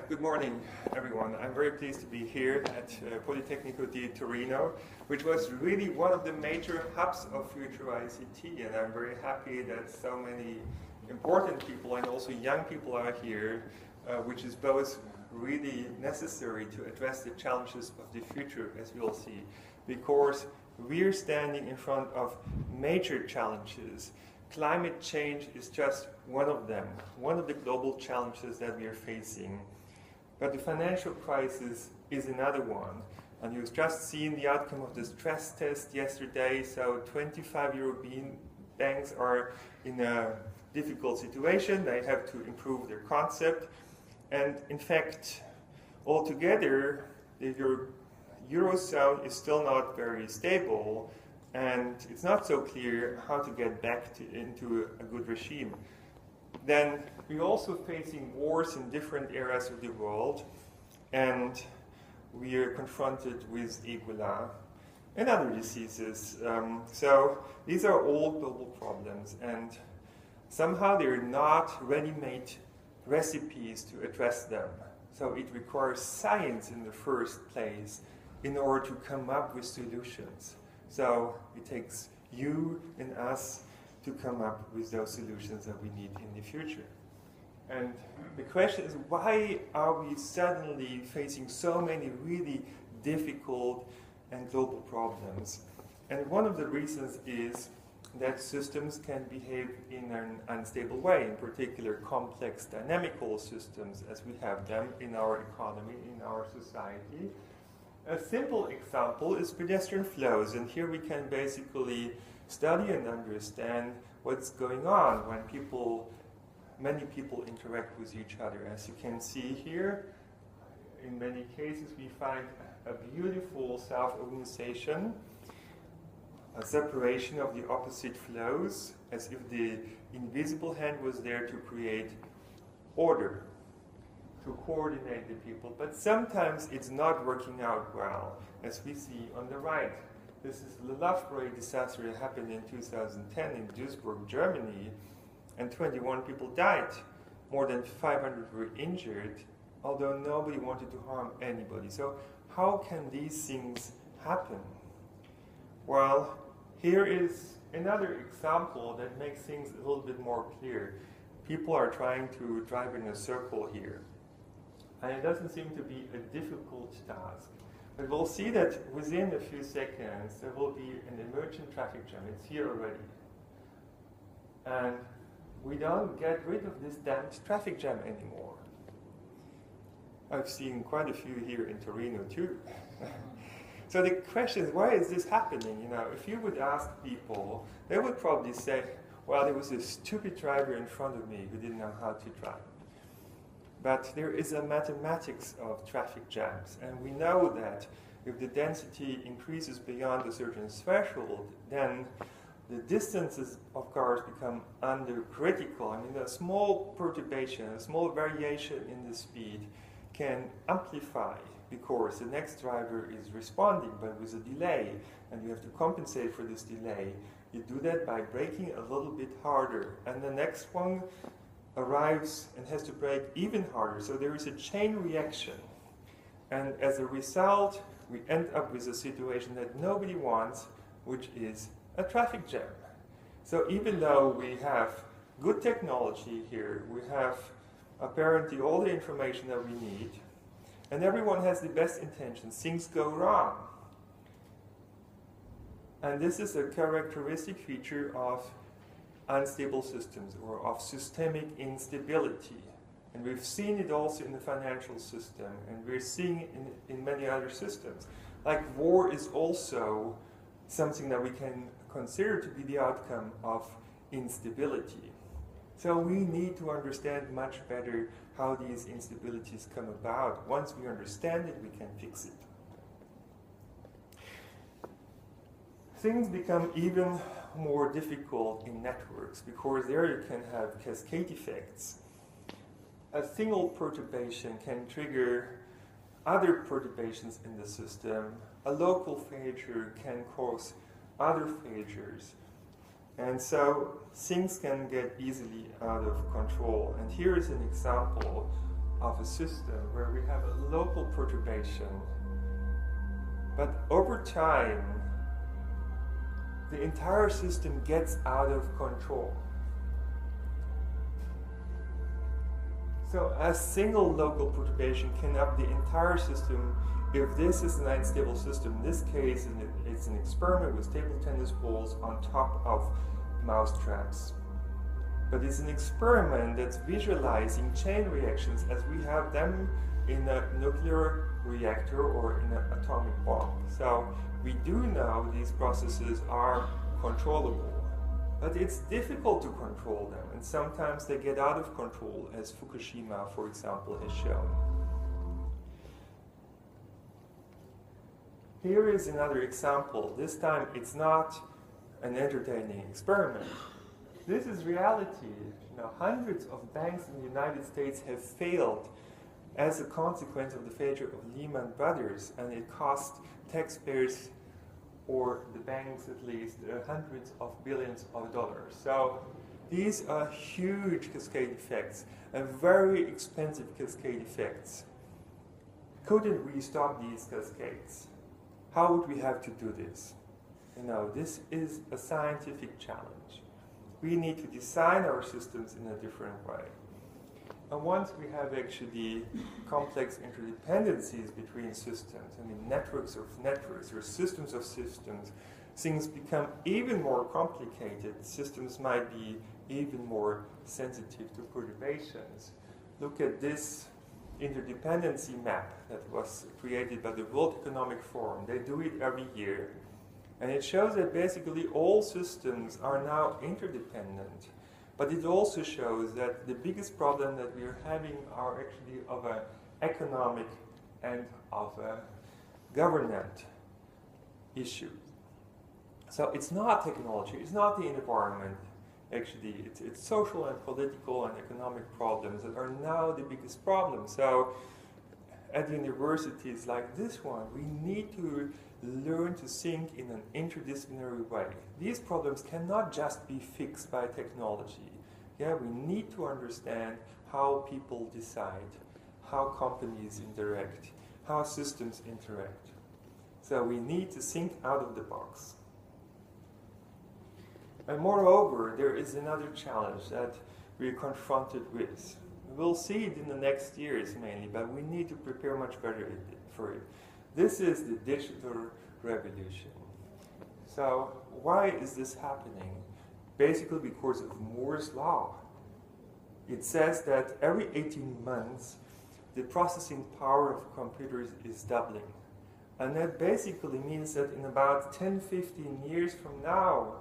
Good morning, everyone. I'm very pleased to be here at Politecnico di Torino, which was really one of the major hubs of future ICT, and I'm very happy that so many important people and also young people are here, which is both really necessary to address the challenges of the future, as we'll see, because we're standing in front of major challenges. Climate change is just one of them, one of the global challenges that we are facing. But the financial crisis is another one. And you've just seen the outcome of the stress test yesterday. So 25 European banks are in a difficult situation. They have to improve their concept. And in fact, altogether, the Eurozone is still not very stable. And it's not so clear how to get back into a good regime. Then we're also facing wars in different areas of the world, and we are confronted with Ebola and other diseases. So these are all global problems, and somehow they're not ready-made recipes to address them. So it requires science in the first place in order to come up with solutions. So it takes you and us to come up with those solutions that we need in the future. And the question is, why are we suddenly facing so many really difficult and global problems? And one of the reasons is that systems can behave in an unstable way, in particular complex dynamical systems as we have them in our economy, in our society. A simple example is pedestrian flows, and here we can basically study and understand what's going on when many people interact with each other. As you can see here, in many cases we find a beautiful self-organization, a separation of the opposite flows, as if the invisible hand was there to create order, to coordinate the people. But sometimes it's not working out well, as we see on the right. This is the love parade disaster that happened in 2010 in Duisburg, Germany, and 21 people died. More than 500 were injured, although nobody wanted to harm anybody. So how can these things happen? Well, here is another example that makes things a little bit more clear. People are trying to drive in a circle here, and it doesn't seem to be a difficult task. But we'll see that within a few seconds there will be an emergent traffic jam. It's here already. And we don't get rid of this damned traffic jam anymore. I've seen quite a few here in Torino too. So the question is, why is this happening? You know, if you would ask people, they would probably say, well, there was a stupid driver in front of me who didn't know how to drive. But there is a mathematics of traffic jams, and we know that if the density increases beyond a certain threshold, then the distances of cars become under critical. I mean, a small perturbation, a small variation in the speed can amplify because the next driver is responding, but with a delay, and you have to compensate for this delay. You do that by braking a little bit harder, and the next one arrives and has to brake even harder. So there is a chain reaction. And as a result, we end up with a situation that nobody wants, which is a traffic jam. So even though we have good technology here, we have apparently all the information that we need, and everyone has the best intentions, things go wrong. And this is a characteristic feature of unstable systems or of systemic instability. And we've seen it also in the financial system, and we're seeing it in many other systems. Like war is also something that we can consider to be the outcome of instability. So we need to understand much better how these instabilities come about. Once we understand it, we can fix it. Things become even more difficult in networks because there you can have cascade effects. A single perturbation can trigger other perturbations in the system. A local failure can cause other failures. And so things can get easily out of control. And here is an example of a system where we have a local perturbation, but over time, the entire system gets out of control. So a single local perturbation can up the entire system if this is an unstable system. In this case, it's an experiment with table tennis balls on top of mouse traps. But it's an experiment that's visualizing chain reactions as we have them in a nuclear reactor or in an atomic bomb. So we do know these processes are controllable. But it's difficult to control them, and sometimes they get out of control, as Fukushima, for example, has shown. Here is another example. This time it's not an entertaining experiment. This is reality. Hundreds of banks in the United States have failed as a consequence of the failure of Lehman Brothers, and it cost taxpayers, or the banks at least, hundreds of billions of dollars. So these are huge cascade effects, and very expensive cascade effects. Couldn't we stop these cascades? How would we have to do this? This is a scientific challenge. We need to design our systems in a different way. And once we have actually complex interdependencies between systems, networks of networks or systems of systems, things become even more complicated. Systems might be even more sensitive to perturbations. Look at this interdependency map that was created by the World Economic Forum. They do it every year. And it shows that basically all systems are now interdependent. But it also shows that the biggest problem that we are having are actually of an economic and of a governance issue. So it's not technology, it's not the environment. Actually, it's social and political and economic problems that are now the biggest problems. So at universities like this one, we need to learn to think in an interdisciplinary way. These problems cannot just be fixed by technology. We need to understand how people decide, how companies interact, how systems interact. So we need to think out of the box. And moreover, there is another challenge that we're confronted with. We'll see it in the next years mainly, but we need to prepare much better for it. This is the digital revolution. So why is this happening? Basically because of Moore's law. It says that every 18 months, the processing power of computers is doubling. And that basically means that in about 10-15 years from now,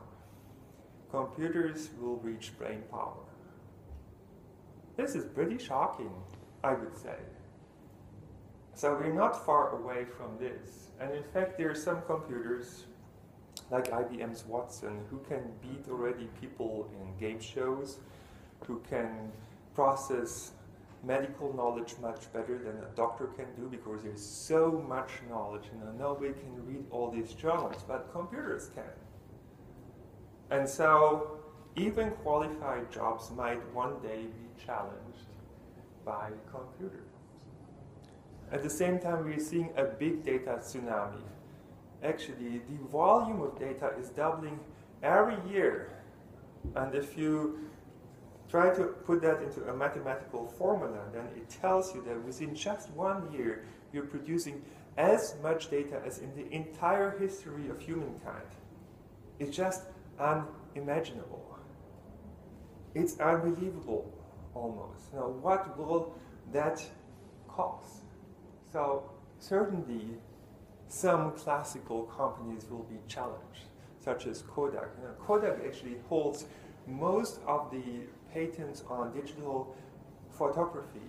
computers will reach brain power. This is pretty shocking, I would say. So we're not far away from this. And in fact, there are some computers, like IBM's Watson, who can beat already people in game shows, who can process medical knowledge much better than a doctor can do, because there's so much knowledge, nobody can read all these journals, but computers can. And so even qualified jobs might one day be challenged by computers. At the same time, we're seeing a big data tsunami. Actually, the volume of data is doubling every year. And if you try to put that into a mathematical formula, then it tells you that within just 1 year, you're producing as much data as in the entire history of humankind. It's just unimaginable. It's unbelievable, almost. Now, what will that cost? So, certainly, some classical companies will be challenged, such as Kodak. Kodak actually holds most of the patents on digital photography,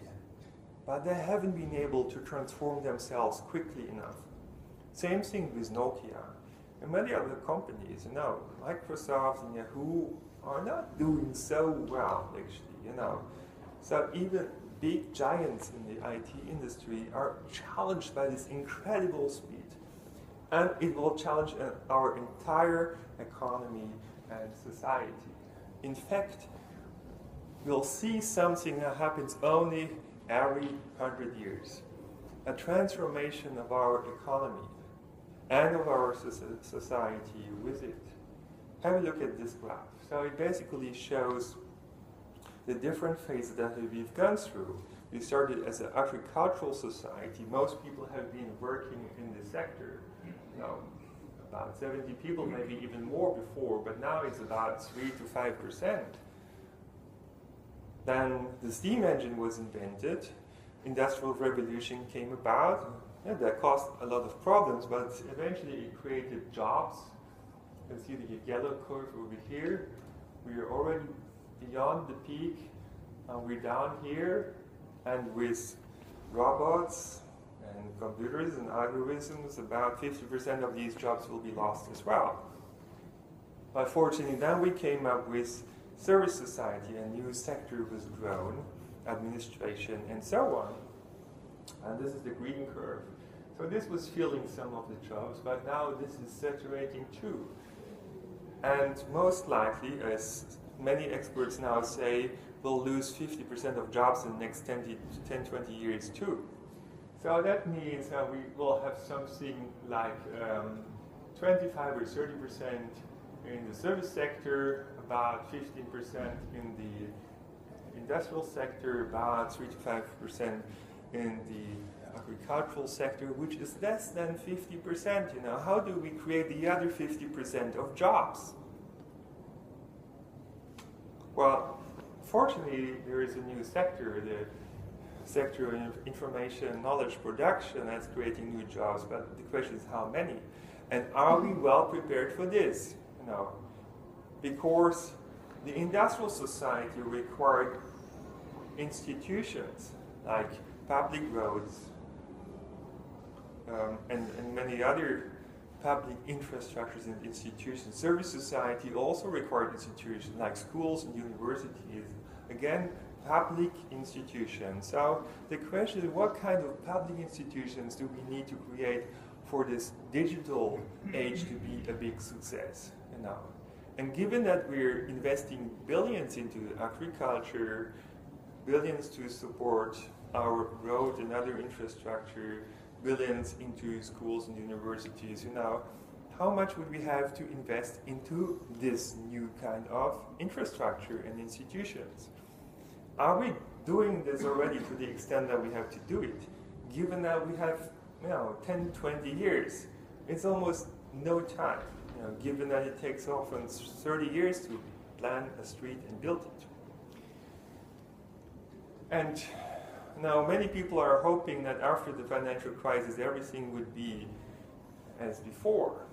but they haven't been able to transform themselves quickly enough. Same thing with Nokia. And many other companies, Microsoft and Yahoo are not doing so well, actually, So even big giants in the IT industry are challenged by this incredible speed. And it will challenge our entire economy and society. In fact, we'll see something that happens only every 100 years. A transformation of our economy and of our society with it. Have a look at this graph. So it basically shows the different phases that we've gone through. We started as an agricultural society. Most people have been working in this sector. About 70 people, maybe even more before, but now it's about 3 to 5%. Then the steam engine was invented. Industrial revolution came about. Yeah, that caused a lot of problems, but eventually it created jobs. You can see the yellow curve over here. We are already beyond the peak. We're down here, and with robots and computers and algorithms, about 50% of these jobs will be lost as well. But fortunately, then we came up with service society, a new sector was grown, administration, and so on. And this is the green curve. So this was filling some of the jobs, but now this is saturating too. And most likely, as many experts now say, we'll lose 50% of jobs in the next 10, 20 years too. So that means we will have something like 25 or 30% in the service sector, about 15% in the industrial sector, about 3 to 5% in the agricultural sector, which is less than 50%. You know, how do we create the other 50% of jobs? Well, fortunately, there is a new sector, the sector of information knowledge production, that's creating new jobs. But the question is how many, and are we well prepared for this? You know, because the industrial society required institutions like public roads and many other public infrastructures and institutions. Service society also required institutions like schools and universities. Again, public institutions. So the question is, what kind of public institutions do we need to create for this digital age to be a big success? You know? And given that we're investing billions into agriculture, billions to support our road and other infrastructure, billions into schools and universities, you know, how much would we have to invest into this new kind of infrastructure and institutions? Are we doing this already to the extent that we have to do it? Given that we have, 10, 20 years, it's almost no time. Given that it takes often 30 years to plan a street and build it. And now many people are hoping that after the financial crisis everything would be as before.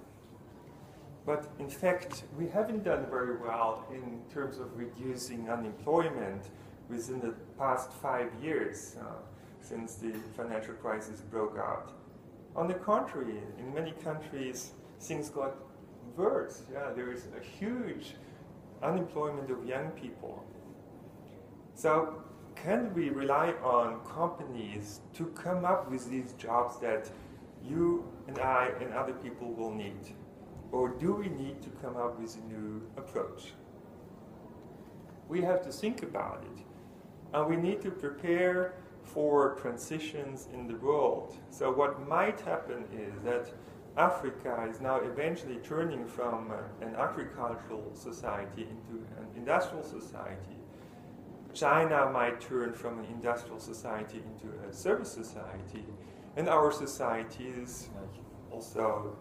But in fact, we haven't done very well in terms of reducing unemployment within the past 5 years since the financial crisis broke out. On the contrary, in many countries, things got worse. Yeah, there is a huge unemployment of young people. So can we rely on companies to come up with these jobs that you and I and other people will need? Or do we need to come up with a new approach? We have to think about it. And we need to prepare for transitions in the world. So what might happen is that Africa is now eventually turning from an agricultural society into an industrial society. China might turn from an industrial society into a service society. And our societies, like also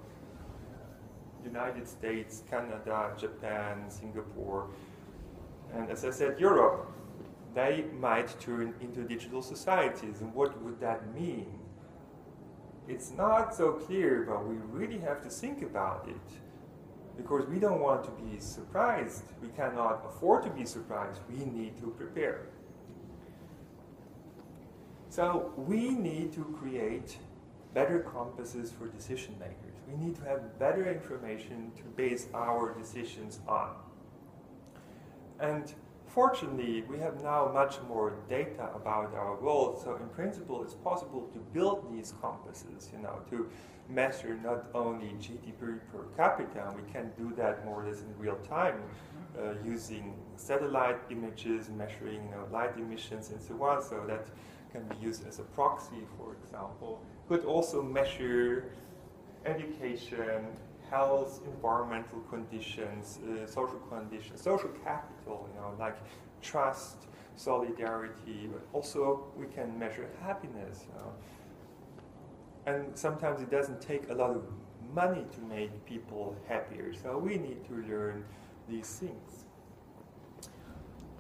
United States, Canada, Japan, Singapore, and as I said, Europe, they might turn into digital societies. And what would that mean? It's not so clear, but we really have to think about it. Because we don't want to be surprised. We cannot afford to be surprised. We need to prepare. So we need to create better compasses for decision makers. We need to have better information to base our decisions on. And fortunately, we have now much more data about our world, so in principle it's possible to build these compasses, to measure not only GDP per capita, and we can do that more or less in real time, using satellite images, measuring light emissions and so on, so that can be used as a proxy, for example. Could also measure education, health, environmental conditions, social capital, like trust, solidarity, but also we can measure happiness. And sometimes it doesn't take a lot of money to make people happier, so we need to learn these things.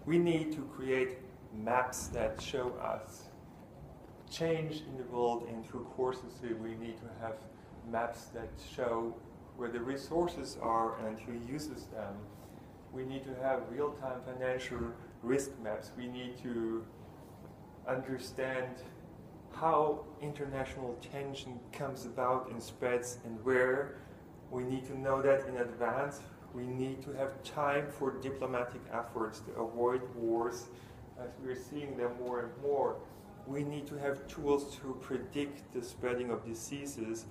We need to create maps that show us change in the world, and through courses we need to have maps that show where the resources are and who uses them. We need to have real-time financial risk maps. We need to understand how international tension comes about and spreads and where. We need to know that in advance. We need to have time for diplomatic efforts to avoid wars, as we're seeing them more and more. We need to have tools to predict the spreading of diseases.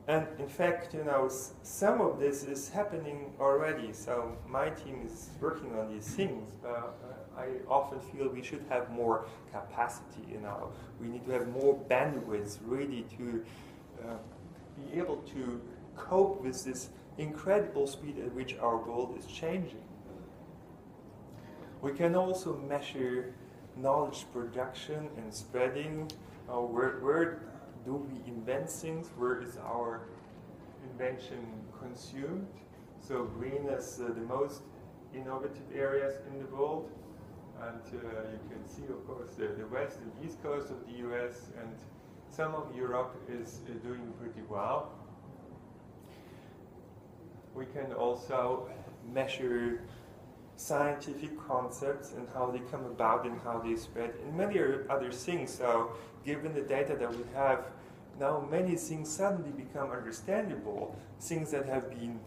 And in fact, some of this is happening already. So my team is working on these things, but I often feel we should have more capacity. We need to have more bandwidth, really, to be able to cope with this incredible speed at which our world is changing. We can also measure knowledge production and spreading. Where do we invent things? Where is our invention consumed? So green is the most innovative areas in the world. And you can see, of course, the west and east coast of the US, and some of Europe is doing pretty well. We can also measure scientific concepts and how they come about and how they spread, and many other things. So given the data that we have, now many things suddenly become understandable, things that have been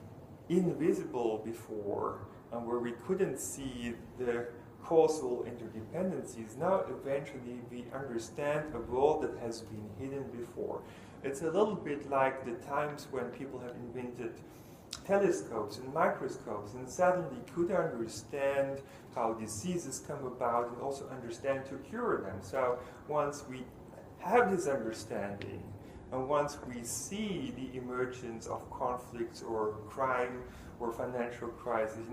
invisible before, and where we couldn't see the causal interdependencies. Now eventually we understand a world that has been hidden before. It's a little bit like the times when people have invented telescopes and microscopes and suddenly could understand how diseases come about and also understand to cure them. So once we have this understanding, and once we see the emergence of conflicts or crime or financial crisis,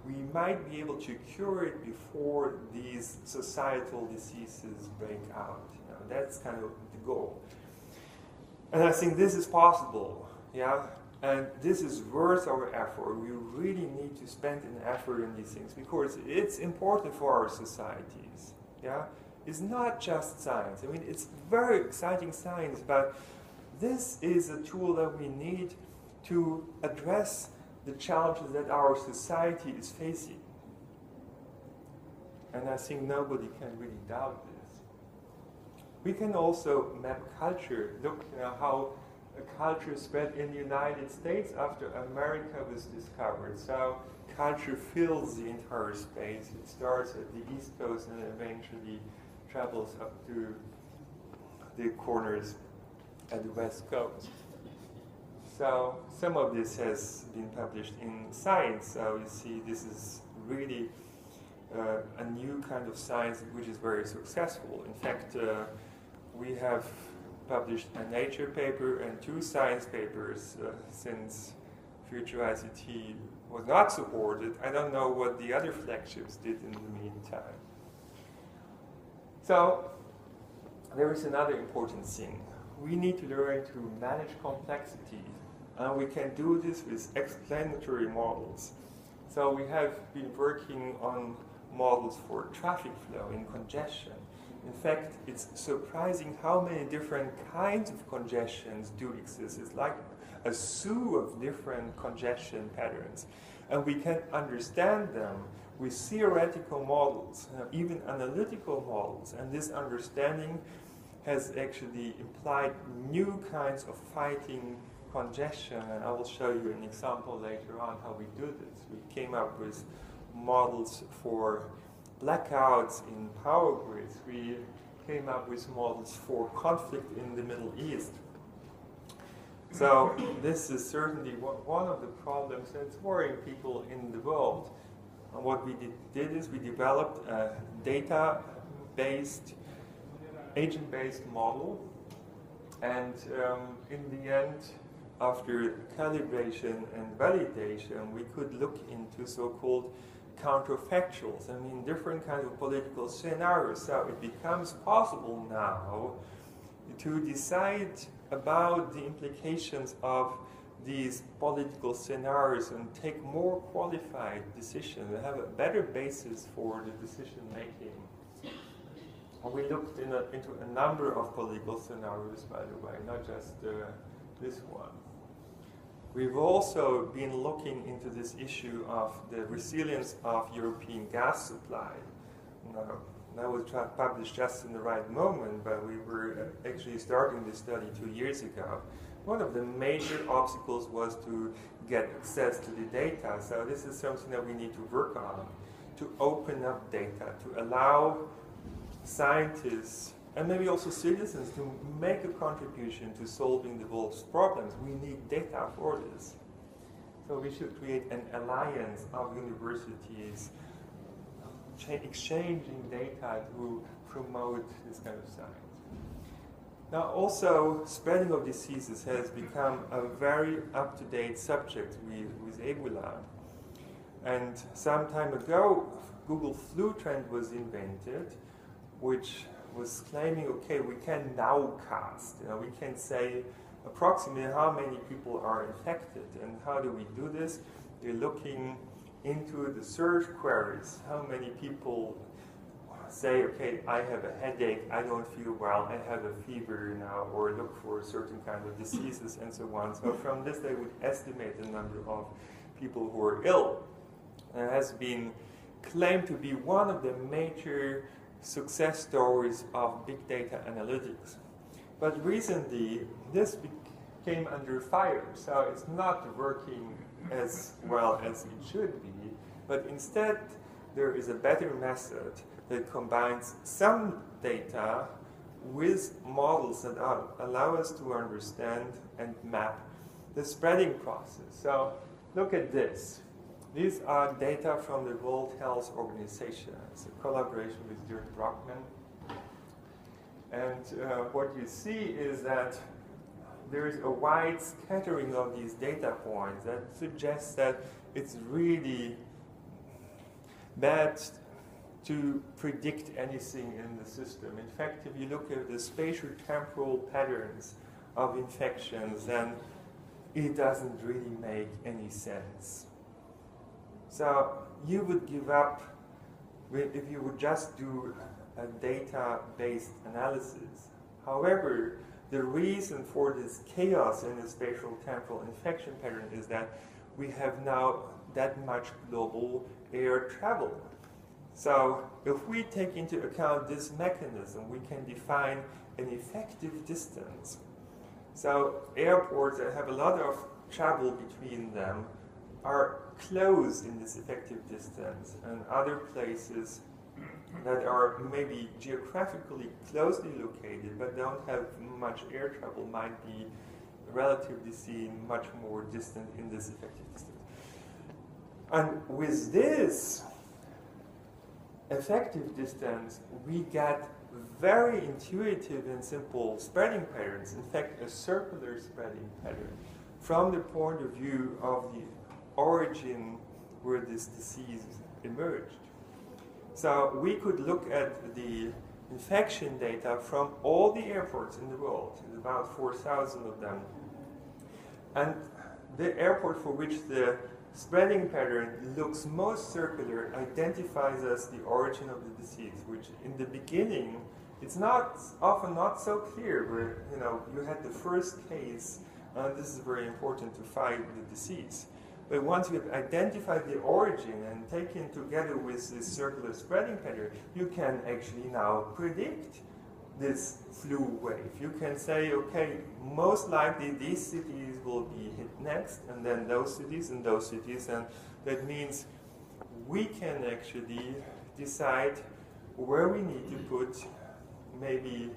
we might be able to cure it before these societal diseases break out. That's kind of the goal. And I think this is possible, and this is worth our effort. We really need to spend an effort on these things because it's important for our societies, It's not just science. I mean, it's very exciting science, but this is a tool that we need to address the challenges that our society is facing. And I think nobody can really doubt this. We can also map culture. Look how a culture spread in the United States after America was discovered. So culture fills the entire space. It starts at the East Coast and eventually travels up to the corners at the West Coast. So some of this has been published in Science. So you see, this is really a new kind of science which is very successful. In fact, we have published a Nature paper and 2 science papers since Future ICT was not supported. I don't know what the other flagships did in the meantime. So there is another important thing. We need to learn to manage complexity, and we can do this with explanatory models. So we have been working on models for traffic flow and congestion. In fact, it's surprising how many different kinds of congestions do exist. It's like a zoo of different congestion patterns. And we can understand them with theoretical models, even analytical models. And this understanding has actually implied new kinds of fighting congestion. And I will show you an example later on how we do this. We came up with models for blackouts in power grids. We came up with models for conflict in the Middle East. So this is certainly one of the problems that's worrying people in the world. And what we did is we developed a data-based agent-based model. And in the end, after calibration and validation, we could look into so-called counterfactuals. I mean, different kinds of political scenarios. So it becomes possible now to decide about the implications of these political scenarios and take more qualified decisions and have a better basis for the decision making. We looked into a number of political scenarios, by the way, not just this one. We've also been looking into this issue of the resilience of European gas supply. That was published just in the right moment, but we were actually starting this study 2 years ago. One of the major obstacles was to get access to the data, so this is something that we need to work on, to open up data, to allow scientists and maybe also citizens to make a contribution to solving the world's problems. We need data for this. So we should create an alliance of universities exchanging data to promote this kind of science. Now also, spreading of diseases has become a very up-to-date subject with Ebola. And some time ago, Google Flu Trend was invented, which was claiming, okay, we can nowcast. We can say approximately how many people are infected. And how do we do this? We're looking into the search queries. How many people say, okay, I have a headache, I don't feel well, I have a fever now, or look for certain kind of diseases and so on. So from this they would estimate the number of people who are ill. And it has been claimed to be one of the major success stories of big data analytics. But recently, this came under fire, so it's not working as well as it should be, but instead there is a better method that combines some data with models that allow us to understand and map the spreading process. So look at this. These are data from the World Health Organization. It's a collaboration with Dirk. And what you see is that there is a wide scattering of these data points that suggests that it's really bad to predict anything in the system. In fact, if you look at the spatial temporal patterns of infections, then it doesn't really make any sense. So you would give up if you would just do a data-based analysis. However, the reason for this chaos in the spatial temporal infection pattern is that we have now that much global air travel. So if we take into account this mechanism, we can define an effective distance. So airports that have a lot of travel between them are close in this effective distance, and other places that are maybe geographically closely located but don't have much air travel might be relatively seen much more distant in this effective distance. And with this effective distance, we get very intuitive and simple spreading patterns, in fact a circular spreading pattern, from the point of view of the origin where this disease emerged. So we could look at the infection data from all the airports in the world, there's about 4,000 of them. And the airport for which the spreading pattern looks most circular identifies as the origin of the disease, which in the beginning, it's often not so clear where you had the first case, and this is very important to fight the disease. But once you have identified the origin and taken together with this circular spreading pattern, you can actually now predict this flu wave. You can say, okay, most likely these cities will be hit next, and then those cities and those cities, and that means we can actually decide where we need to put maybe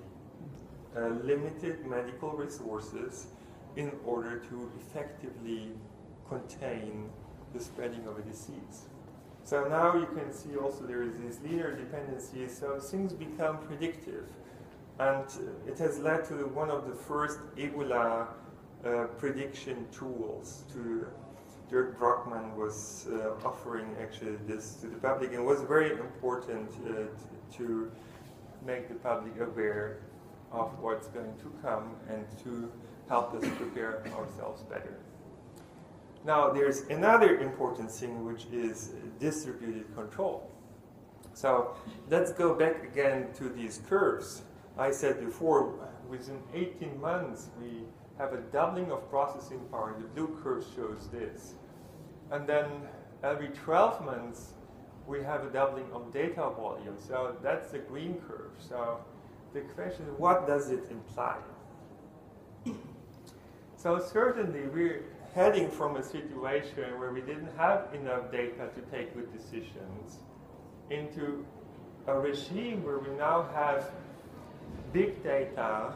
limited medical resources in order to effectively contain the spreading of a disease. So now you can see also there is this linear dependency, so things become predictive. And it has led to one of the first Ebola prediction tools. Dirk was offering actually this to the public, and it was very important to make the public aware of what's going to come and to help us prepare ourselves better. Now, there's another important thing, which is distributed control. So let's go back again to these curves. I said before, within 18 months, we have a doubling of processing power. The blue curve shows this. And then every 12 months, we have a doubling of data volume. So that's the green curve. So the question is, what does it imply? So certainly, we're heading from a situation where we didn't have enough data to take good decisions into a regime where we now have big data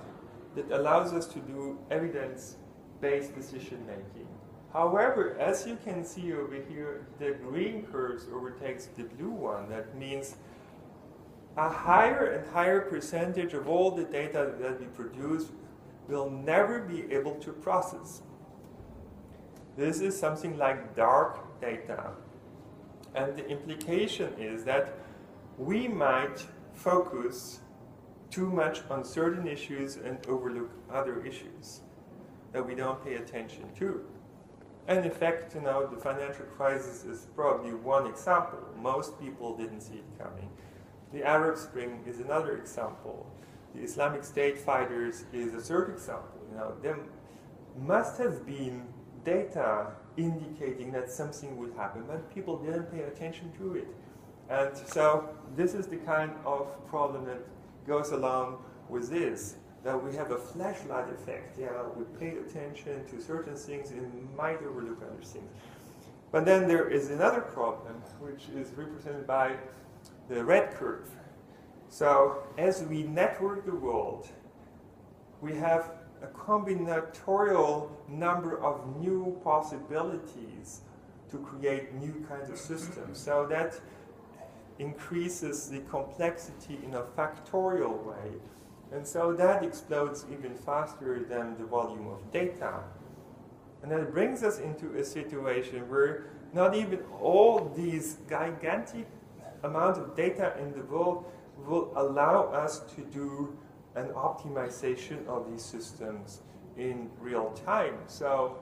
that allows us to do evidence-based decision-making. However, as you can see over here, the green curves overtakes the blue one. That means a higher and higher percentage of all the data that we produce will never be able to process. This is something like dark data. And the implication is that we might focus too much on certain issues and overlook other issues that we don't pay attention to. And in fact, the financial crisis is probably one example. Most people didn't see it coming. The Arab Spring is another example. The Islamic State fighters is a third example. There must have been data indicating that something would happen, but people didn't pay attention to it. And so this is the kind of problem that goes along with this, that we have a flashlight effect. We pay attention to certain things and might overlook other things. But then there is another problem, which is represented by the red curve. So as we network the world, we have a combinatorial number of new possibilities to create new kinds of systems. So that increases the complexity in a factorial way. And so that explodes even faster than the volume of data. And that brings us into a situation where not even all these gigantic amount of data in the world will allow us to do an optimization of these systems in real time. So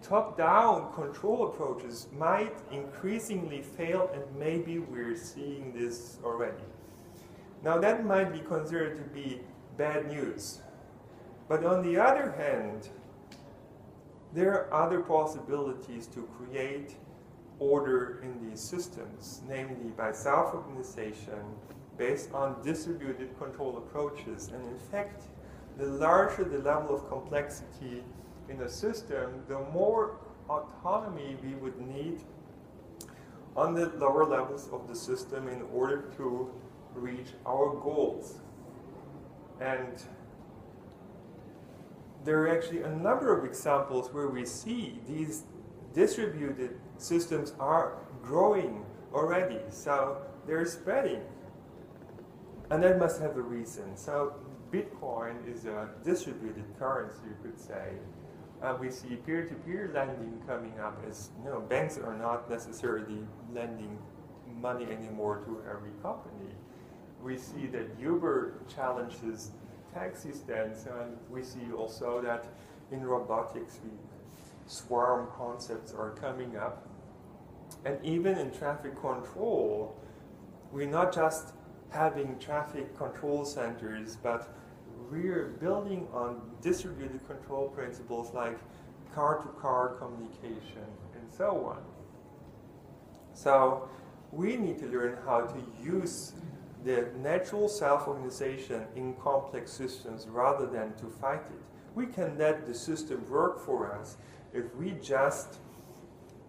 top-down control approaches might increasingly fail, and maybe we're seeing this already. Now that might be considered to be bad news. But on the other hand, there are other possibilities to create order in these systems, namely by self-organization based on distributed control approaches. And in fact, the larger the level of complexity in a system, the more autonomy we would need on the lower levels of the system in order to reach our goals. And there are actually a number of examples where we see these distributed systems are growing already. So they're spreading. And that must have a reason. So Bitcoin is a distributed currency, you could say. We see peer-to-peer lending coming up as, banks are not necessarily lending money anymore to every company. We see that Uber challenges taxi stands, and we see also that in robotics, swarm concepts are coming up. And even in traffic control, we're not just having traffic control centers, but we're building on distributed control principles like car-to-car communication and so on. So we need to learn how to use the natural self-organization in complex systems rather than to fight it. We can let the system work for us if we just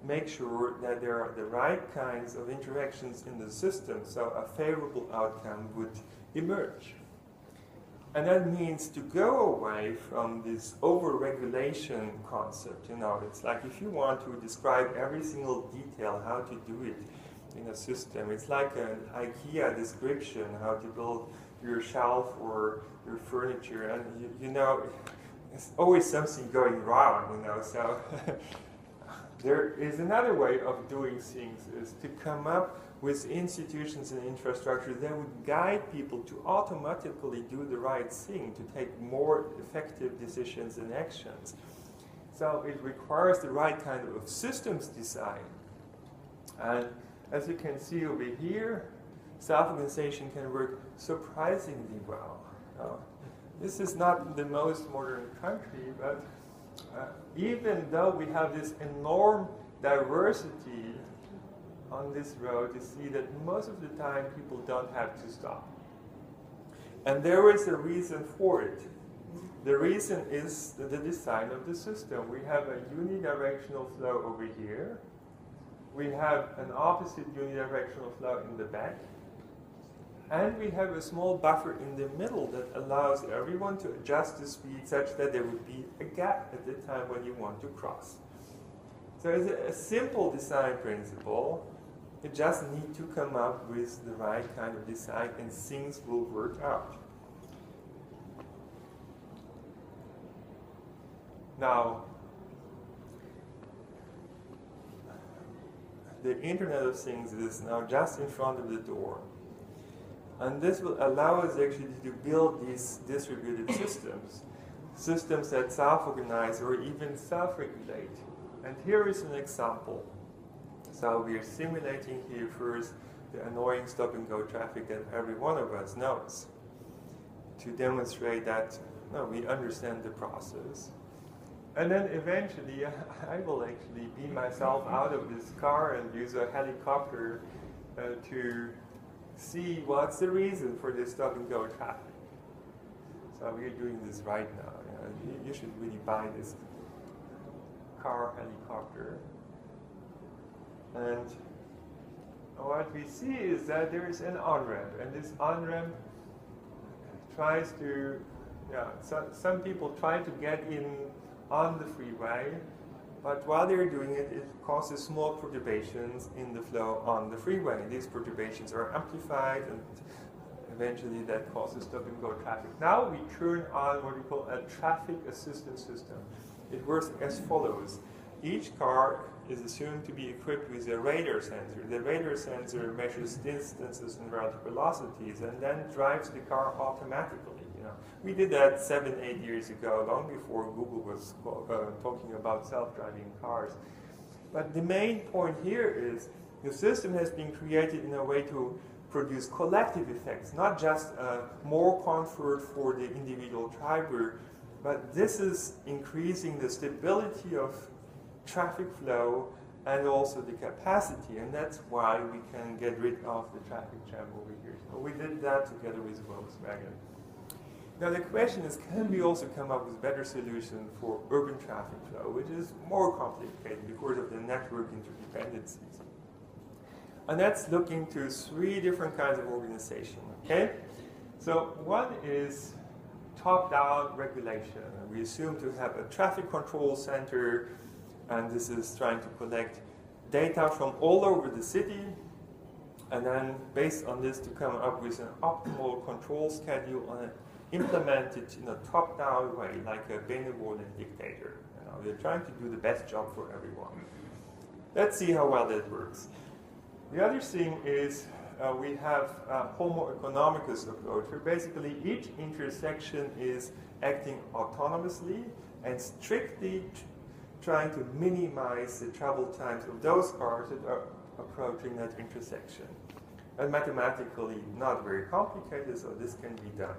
make sure that there are the right kinds of interactions in the system, so a favorable outcome would emerge. And that means to go away from this over-regulation concept. It's like if you want to describe every single detail, how to do it in a system, it's like an IKEA description, how to build your shelf or your furniture, and you know, there's always something going wrong, you know, so there is another way of doing things, is to come up with institutions and infrastructure that would guide people to automatically do the right thing, to take more effective decisions and actions. So it requires the right kind of systems design. And as you can see over here, self-organization can work surprisingly well. This is not the most modern country, but even though we have this enormous diversity on this road, you see that most of the time people don't have to stop. And there is a reason for it. The reason is the design of the system. We have a unidirectional flow over here. We have an opposite unidirectional flow in the back. And we have a small buffer in the middle that allows everyone to adjust the speed such that there would be a gap at the time when you want to cross. So it's a simple design principle. You just need to come up with the right kind of design and things will work out. Now, the Internet of Things is now just in front of the door. And this will allow us actually to build these distributed systems that self-organize or even self-regulate. And here is an example. So we are simulating here first the annoying stop-and-go traffic that every one of us knows, to demonstrate that we understand the process. And then eventually I will actually beam myself out of this car and use a helicopter to see what's the reason for this stop-and-go traffic. So we're doing this right now. You should really buy this car helicopter. And what we see is that there is an on-ramp, and this on-ramp tries to, some people try to get in on the freeway, but while they're doing it, it causes small perturbations in the flow on the freeway. These perturbations are amplified, and eventually that causes stop-and-go traffic. Now we turn on what we call a traffic assistance system. It works as follows. Each car is assumed to be equipped with a radar sensor. The radar sensor measures distances and relative velocities and then drives the car automatically. We did that 7-8 years ago, long before Google was talking about self-driving cars. But the main point here is the system has been created in a way to produce collective effects, not just more comfort for the individual driver, but this is increasing the stability of traffic flow and also the capacity, and that's why we can get rid of the traffic jam over here. So we did that together with Volkswagen. Now the question is, can we also come up with better solutions for urban traffic flow, which is more complicated because of the network interdependencies? And that's looking to 3 different kinds of organization, okay? So one is top-down regulation. We assume to have a traffic control center, and this is trying to collect data from all over the city, and then based on this to come up with an optimal control schedule and implement it in a top-down way, like a benevolent dictator. We're trying to do the best job for everyone. Let's see how well that works. The other thing is we have a homo economicus approach, where basically each intersection is acting autonomously and strictly trying to minimize the travel times of those cars that are approaching that intersection. And mathematically not very complicated, so this can be done.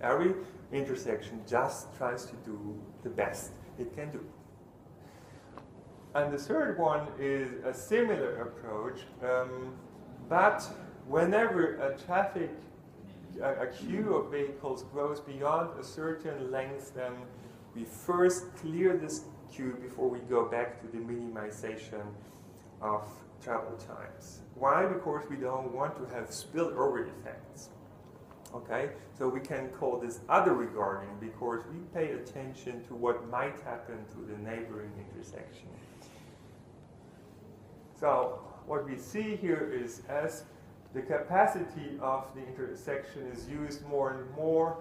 Every intersection just tries to do the best it can do. And the third one is a similar approach, but whenever a queue of vehicles grows beyond a certain length, then we first clear this queue before we go back to the minimization of travel times. Why? Because we don't want to have spillover effects. Okay, so we can call this other regarding because we pay attention to what might happen to the neighboring intersection. So what we see here is as the capacity of the intersection is used more and more,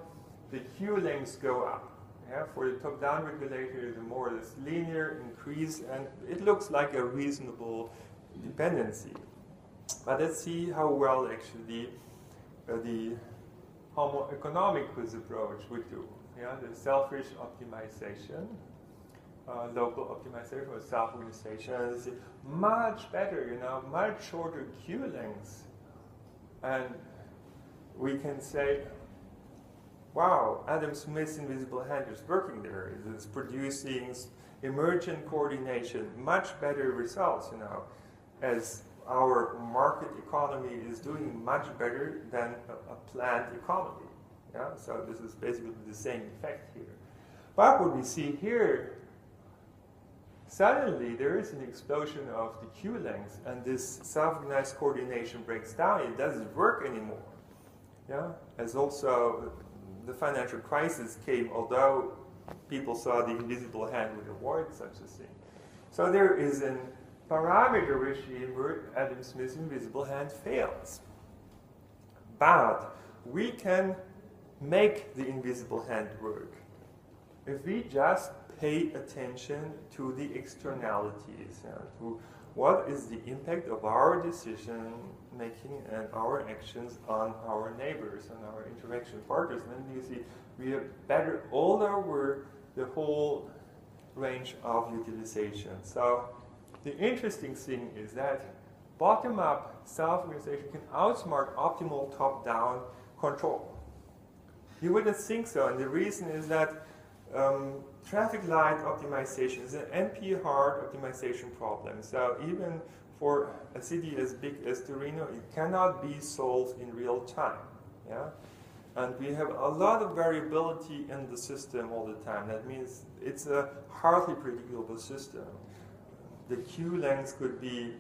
the Q lengths go up. Yeah, for the top-down regulator, the more or less linear increase, and it looks like a reasonable dependency. But let's see how well actually the homo economicus approach would do. Yeah, the selfish optimization, local optimization or self-organization is much better, much shorter queue lengths. And we can say, wow, Adam Smith's invisible hand is working there. It's producing emergent coordination, much better results, as our market economy is doing much better than a planned economy. Yeah? So this is basically the same effect here. But what we see here, suddenly there is an explosion of the queue length, and this self-organized coordination breaks down. It doesn't work anymore. Yeah? As also the financial crisis came, although people saw the invisible hand would avoid such a thing. So there is a parameter regime where Adam Smith's invisible hand fails. But we can make the invisible hand work if we just pay attention to the externalities, to what is the impact of our decision making and our actions on our neighbors and our interaction partners. And then you see we are better all over the whole range of utilization. So the interesting thing is that bottom-up self-organization can outsmart optimal top-down control. You wouldn't think so, and the reason is that traffic light optimization is an NP-hard optimization problem. So even for a city as big as Torino, it cannot be solved in real time. Yeah? And we have a lot of variability in the system all the time. That means it's a hardly predictable system. The queue length could be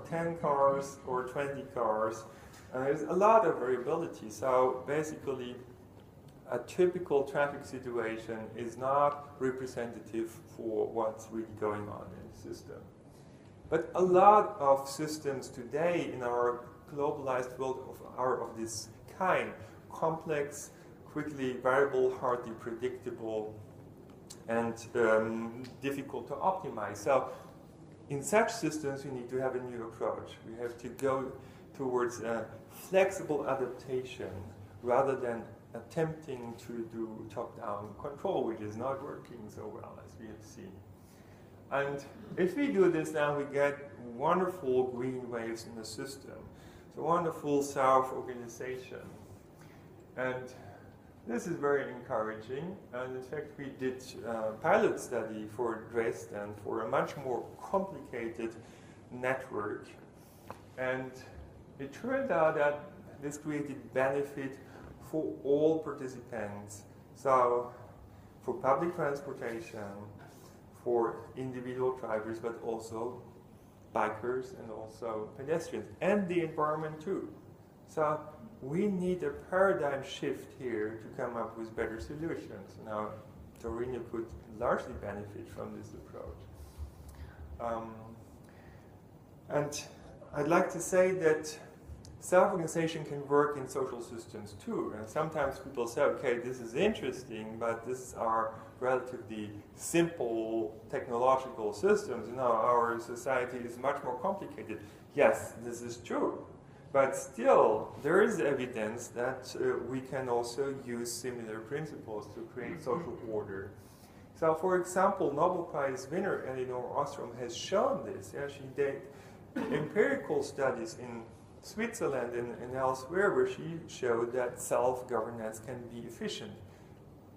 10 cars or 20 cars. There's a lot of variability. So basically, a typical traffic situation is not representative for what's really going on in the system. But a lot of systems today in our globalized world are of this kind: complex, quickly variable, hardly predictable, and difficult to optimize. So in such systems, we need to have a new approach. We have to go towards a flexible adaptation rather than attempting to do top-down control, which is not working so well, as we have seen. And if we do this, then we get wonderful green waves in the system. So wonderful self-organization. And this is very encouraging. And in fact, we did a pilot study for Dresden for a much more complicated network. And it turned out that this created benefit for all participants. So for public transportation, for individual drivers, but also bikers and also pedestrians, and the environment too. So we need a paradigm shift here to come up with better solutions. Now, Torino could largely benefit from this approach. And I'd like to say that self-organization can work in social systems too. And sometimes people say, okay, this is interesting, but these are relatively simple technological systems. Our society is much more complicated. Yes, this is true. But still, there is evidence that we can also use similar principles to create social order. So, for example, Nobel Prize winner Elinor Ostrom has shown this. Yeah, she did empirical studies in Switzerland and elsewhere where she showed that self-governance can be efficient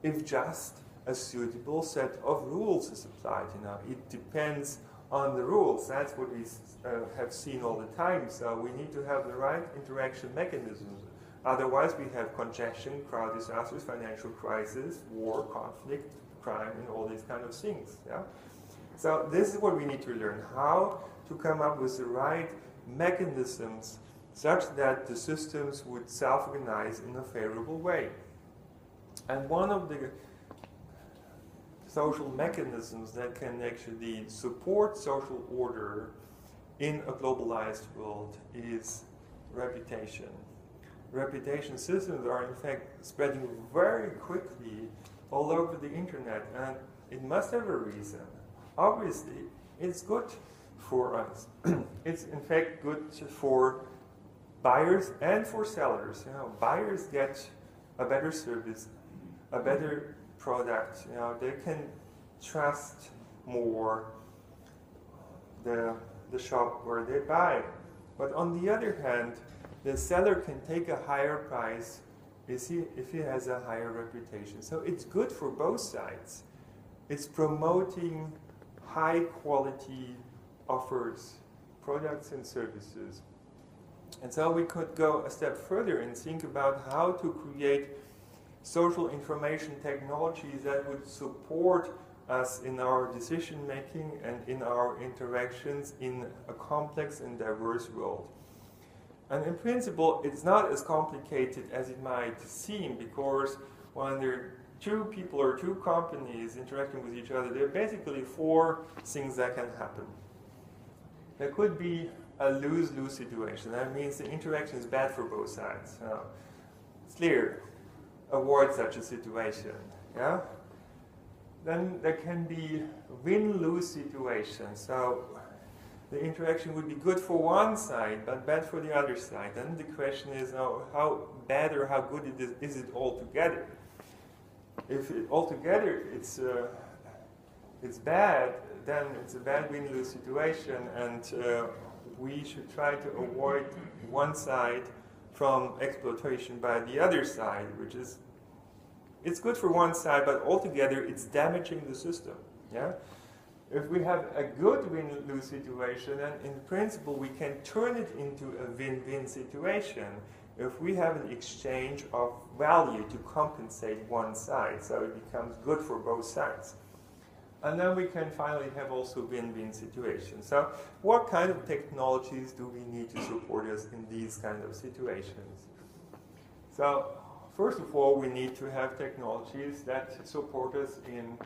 if just a suitable set of rules is applied. It depends on the rules. That's what we have seen all the time. So we need to have the right interaction mechanisms. Otherwise, we have congestion, crowd disasters, financial crisis, war, conflict, crime, and all these kind of things. Yeah? So this is what we need to learn: how to come up with the right mechanisms such that the systems would self-organize in a favorable way. And one of the social mechanisms that can actually support social order in a globalized world is reputation. Reputation systems are in fact spreading very quickly all over the internet, and it must have a reason. Obviously, it's good for us. It's in fact good for buyers and for sellers. You know, buyers get a better service, a better product. You know, they can trust more the shop where they buy. But on the other hand, the seller can take a higher price if he has a higher reputation. So it's good for both sides. It's promoting high quality offers, products and services. And so we could go a step further and think about how to create social information technologies that would support us in our decision making and in our interactions in a complex and diverse world. And in principle, it's not as complicated as it might seem, because when there are two people or two companies interacting with each other, there are basically four things that can happen. There could be a lose-lose situation. That means the interaction is bad for both sides. It's clear. Avoid such a situation. Yeah? Then there can be win-lose situations. So the interaction would be good for one side, but bad for the other side. Then the question is, how bad or how good is it altogether? If altogether it's bad, then it's a bad win-lose situation, and we should try to avoid one side from exploitation by the other side, which is, it's good for one side, but altogether it's damaging the system. Yeah? If we have a good win-lose situation, then in principle we can turn it into a win-win situation if we have an exchange of value to compensate one side, so it becomes good for both sides. And then we can finally have also win-win situations. So what kind of technologies do we need to support us in these kind of situations? So first of all, we need to have technologies that support us in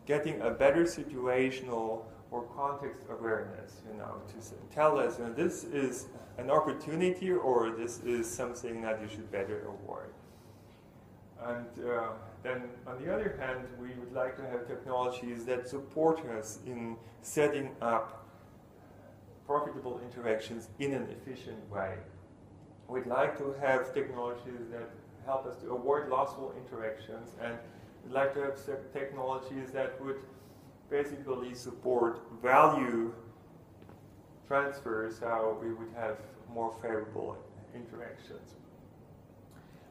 getting a better situational or context awareness, to tell us, this is an opportunity or this is something that you should better avoid. And then, on the other hand, we would like to have technologies that support us in setting up profitable interactions in an efficient way. We'd like to have technologies that help us to avoid lossful interactions, and we'd like to have technologies that would basically support value transfers, so we would have more favorable interactions.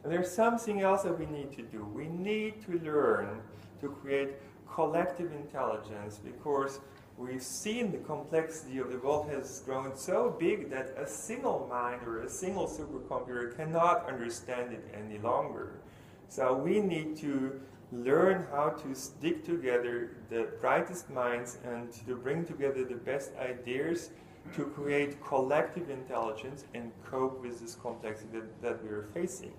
And there's something else that we need to do. We need to learn to create collective intelligence, because we've seen the complexity of the world has grown so big that a single mind or a single supercomputer cannot understand it any longer. So we need to learn how to stick together the brightest minds and to bring together the best ideas to create collective intelligence and cope with this complexity that we are facing.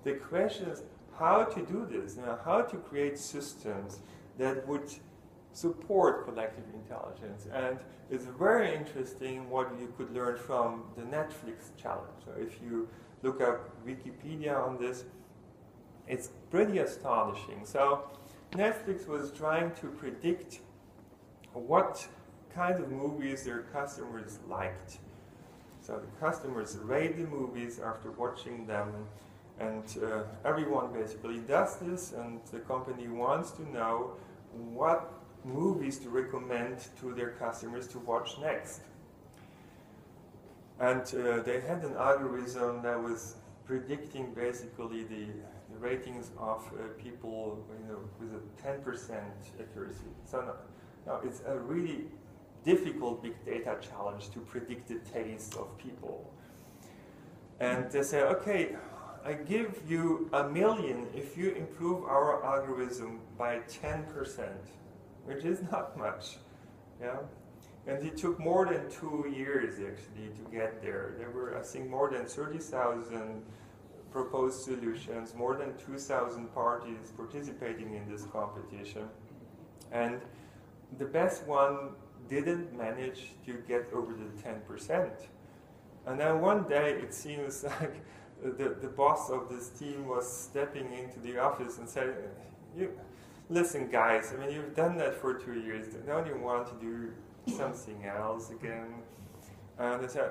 The question is how to do this, how to create systems that would support collective intelligence. And it's very interesting what you could learn from the Netflix challenge. So if you look up Wikipedia on this, it's pretty astonishing. So Netflix was trying to predict what kind of movies their customers liked. So the customers rate the movies after watching them, and everyone basically does this, and the company wants to know what movies to recommend to their customers to watch next. And they had an algorithm that was predicting basically the ratings of people with a 10% accuracy. So now it's a really difficult big data challenge to predict the taste of people. And they say, okay, I give you $1 million if you improve our algorithm by 10%, which is not much. Yeah? And it took more than 2 years actually to get there. There were, I think, more than 30,000 proposed solutions, more than 2,000 parties participating in this competition. And the best one didn't manage to get over the 10%. And then one day it seems like the boss of this team was stepping into the office and said, listen guys, I mean, you've done that for 2 years, don't you want to do something else again? And they said,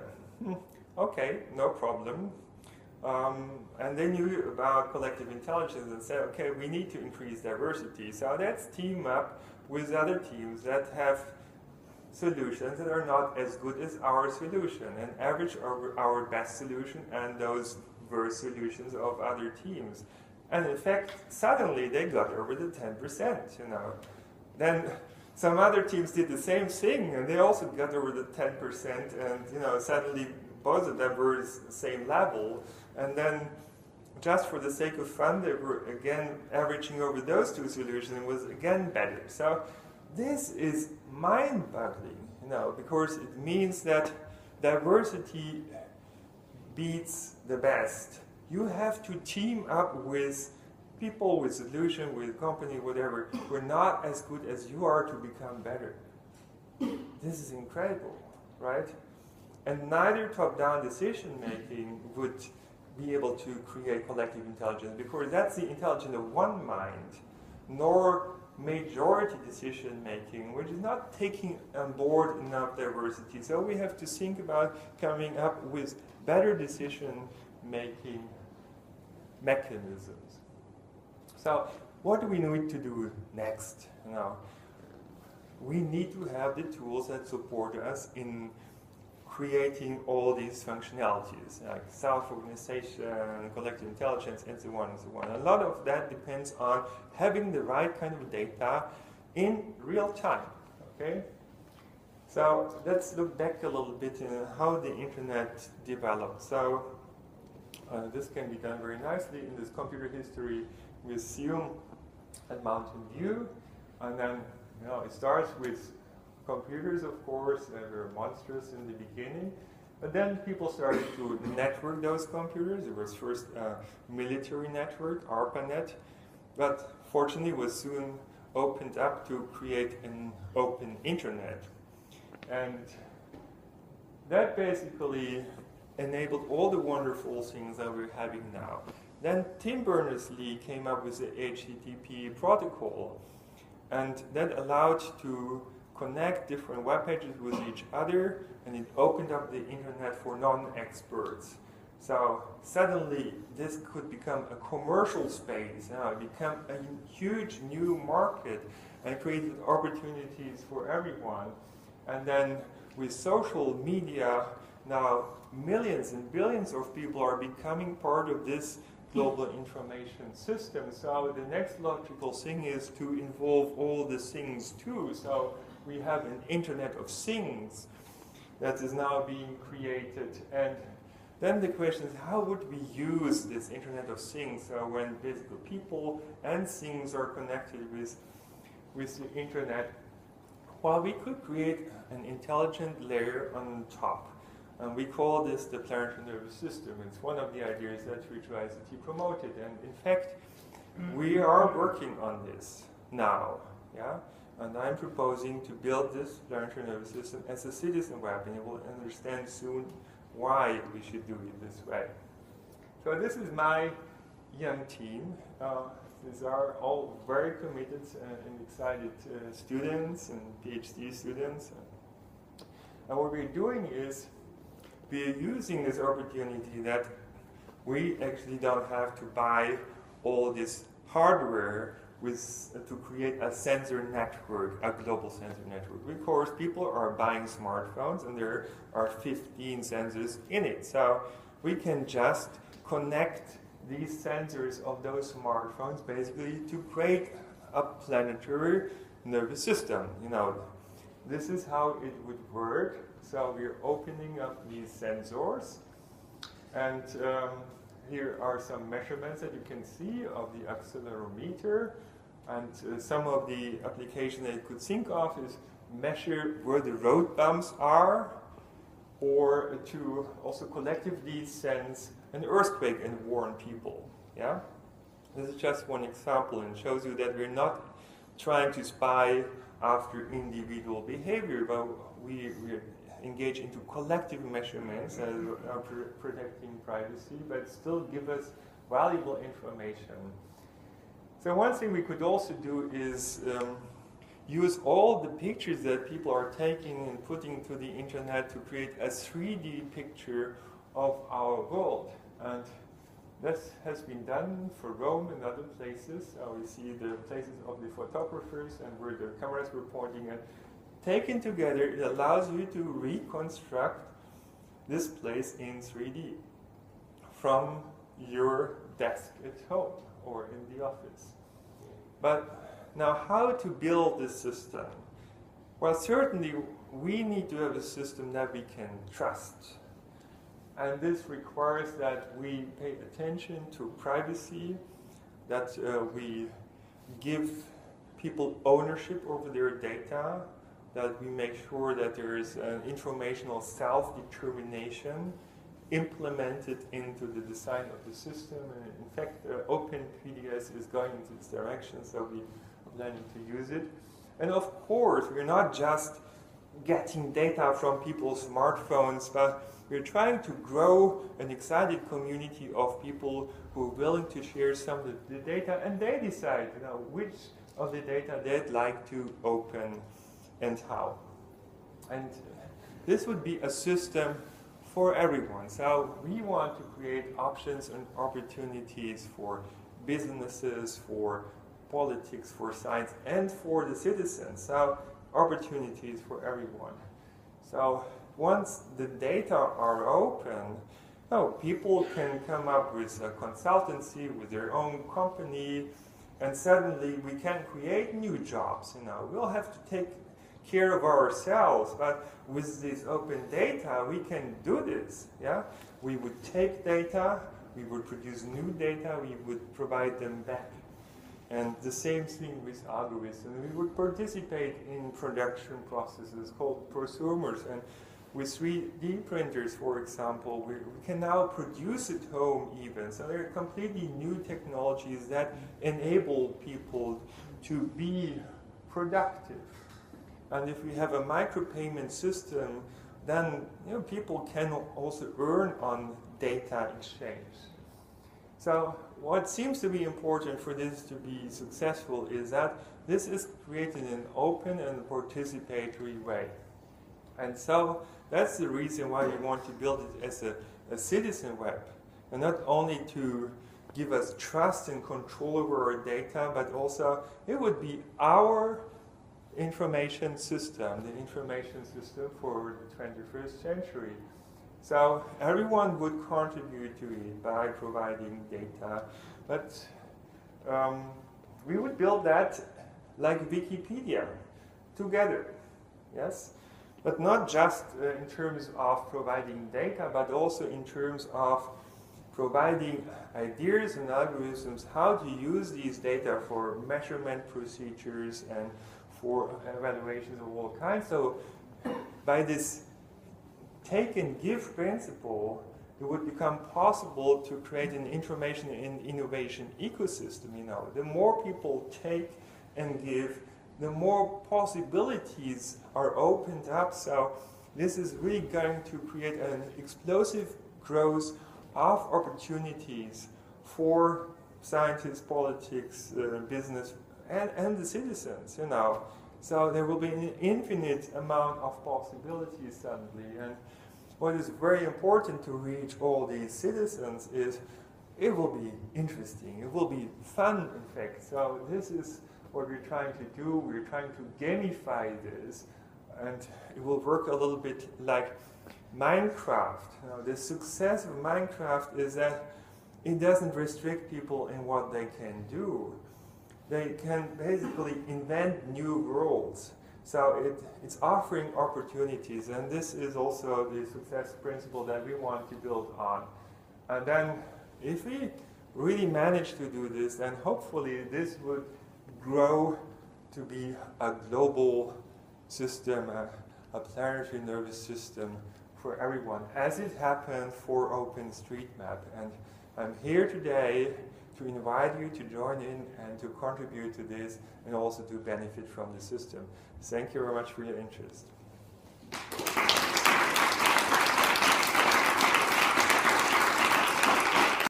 okay, no problem. And they knew about collective intelligence and said, okay, we need to increase diversity. So let's team up with other teams that have solutions that are not as good as our solution and average over our best solution and those worst solutions of other teams. And in fact, suddenly they got over the 10%, you know. Then some other teams did the same thing and they also got over the 10% and, you know, suddenly both of them were the same level. And then just for the sake of fun, they were again averaging over those two solutions and was again better. So this is mind-boggling, you know, because it means that diversity beats the best. You have to team up with people, with solution, with company, whatever, who are not as good as you are to become better. This is incredible, right? And neither top-down decision-making would be able to create collective intelligence, because that's the intelligence of one mind, nor majority decision-making, which is not taking on board enough diversity. So we have to think about coming up with better decision-making mechanisms. So what do we need to do next? Now, we need to have the tools that support us in creating all these functionalities, like self-organization, collective intelligence, and so on and so on. A lot of that depends on having the right kind of data in real time, okay? So let's look back a little bit in how the internet developed. So this can be done very nicely in this computer history museum at Mountain View. And then, you know, it starts with computers, of course. They were monstrous in the beginning. But then people started to network those computers. It was first a military network, ARPANET. But fortunately, it was soon opened up to create an open internet. And that basically enabled all the wonderful things that we're having now. Then Tim Berners-Lee came up with the HTTP protocol, and that allowed to connect different web pages with each other, and it opened up the internet for non-experts. So suddenly this could become a commercial space, it became a huge new market and created opportunities for everyone. And then with social media, now millions and billions of people are becoming part of this global information system. So the next logical thing is to involve all the things too. So we have an Internet of Things that is now being created. And then the question is, how would we use this Internet of Things when basically people and things are connected with the Internet? Well, we could create an intelligent layer on top. And we call this the planetary nervous system. It's one of the ideas that Future ICT promoted. And in fact, we are working on this now. Yeah? And I'm proposing to build this planetary nervous system as a citizen web, and you will understand soon why we should do it this way. So this is my young team. These are all very committed and excited students and PhD students. And what we're doing is we're using this opportunity that we actually don't have to buy all this hardware to create a sensor network, a global sensor network. Because people are buying smartphones and there are 15 sensors in it. So we can just connect these sensors of those smartphones basically to create a planetary nervous system. You know, this is how it would work. So we're opening up these sensors, and here are some measurements that you can see of the accelerometer. And some of the applications that you could think of is measure where the road bumps are, or to also collectively sense an earthquake and warn people. Yeah? This is just one example, and shows you that we're not trying to spy after individual behavior, but we're engage into collective measurements that are protecting privacy, but still give us valuable information. So one thing we could also do is use all the pictures that people are taking and putting to the internet to create a 3D picture of our world. And this has been done for Rome and other places. We see the places of the photographers and where the cameras were pointing at. Taken together, it allows you to reconstruct this place in 3D from your desk at home or in the office. But now, how to build this system? Well, certainly we need to have a system that we can trust. And this requires that we pay attention to privacy, that we give people ownership over their data, that we make sure that there is an informational self-determination implemented into the design of the system. And in fact, OpenPDS is going into this direction, so we are planning to use it. And of course, we're not just getting data from people's smartphones, but we're trying to grow an excited community of people who are willing to share some of the data, and they decide, which of the data they'd like to open and how. And this would be a system for everyone. So we want to create options and opportunities for businesses, for politics, for science, and for the citizens. So opportunities for everyone. So once the data are open, people can come up with a consultancy, with their own company, and suddenly we can create new jobs. We'll have to take care of ourselves, but with this open data, we can do this. Yeah, we would take data, we would produce new data, we would provide them back. And the same thing with algorithms. We would participate in production processes called prosumers. And with 3D printers, for example, we can now produce at home even. So there are completely new technologies that enable people to be productive. And if we have a micropayment system, then people can also earn on data exchange. So what seems to be important for this to be successful is that this is created in an open and participatory way. And so that's the reason why we want to build it as a citizen web. And not only to give us trust and control over our data, but also it would be our information system, the information system for the 21st century. So everyone would contribute to it by providing data, but we would build that like Wikipedia together, yes? But not just in terms of providing data, but also in terms of providing ideas and algorithms how to use these data for measurement procedures and for evaluations of all kinds. So by this take and give principle, it would become possible to create an information and innovation ecosystem. The more people take and give, the more possibilities are opened up. So this is really going to create an explosive growth of opportunities for scientists, politics, business, and the citizens, So there will be an infinite amount of possibilities suddenly. And what is very important to reach all these citizens is it will be interesting. It will be fun, in fact. So this is what we're trying to do. We're trying to gamify this. And it will work a little bit like Minecraft. The success of Minecraft is that it doesn't restrict people in what they can do. They can basically invent new worlds. So it's offering opportunities, and this is also the success principle that we want to build on. And then if we really manage to do this, then hopefully this would grow to be a global system, a planetary nervous system for everyone, as it happened for OpenStreetMap. And I'm here today to invite you to join in and to contribute to this and also to benefit from the system. Thank you very much for your interest.